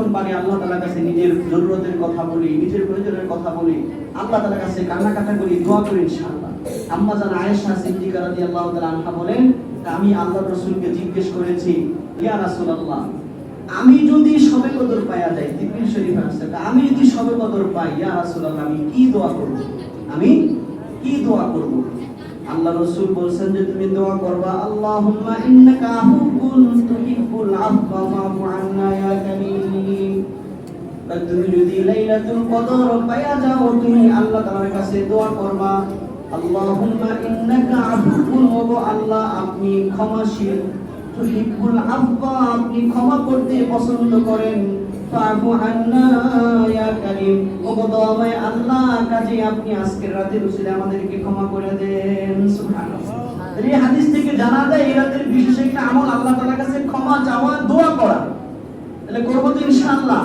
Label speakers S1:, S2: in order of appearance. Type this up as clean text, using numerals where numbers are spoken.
S1: যখন পারি আল্লাহ তাআলার কাছে নিজের জরুরতের কথা বলি, নিজের প্রয়োজনের কথা বলি, আল্লাহ তাআলার কাছে কান্নাকাটা করি, দোয়া করি ইনশাআল্লাহ। আম্মা জান আয়েশা সিদ্দিকা রাদিয়াল্লাহু তাআলা আনহা বলেন, আমি আল্লাহর রাসূলকে জিজ্ঞেস করেছি, ইয়া রাসূলুল্লাহ, আমি যদি শবে কদর পাওয়া যাই, তিরমিজি শরীফ আছে, আমি যদি শবে কদর পাই, ইয়া রাসূলুল্লাহ, আমি কি দোয়া করব? আমি কি দোয়া করব? আল্লাহ রাসূল বলেন যে তুমি দোয়া করবা, আল্লাহুম্মা ইন্নাকা আফুউন তুহিব্বুল আফওয়া ফা'ফু আন্না ইয়া কারীম। তুমি যদি লাইলাতুল কদর পাওয়া যাও, তুমি আল্লাহ তাআলার কাছে দোয়া করবা, আল্লাহুম্মা ইন্নাকা আফুউন, ওগো আল্লাহ আপনি ক্ষমাশীল, তুহিব্বুল আফওয়া আপনি ক্ষমা করতে পছন্দ করেন, ফা'ফু আন্না ইয়া কারীম, ওগো দয়াময় আল্লাহ কাজে আপনি আজকের রাতের উসিলায় আমাদেরকে ক্ষমা করে দেন। সুবহানাল্লাহ। এই হাদিস থেকে জানা যায় এই রাতের বিশেষ একটা আমল আল্লাহ তাআলার কাছে ক্ষমা চাওয়া, দোয়া করা। তাহলে করব তো ইনশাআল্লাহ।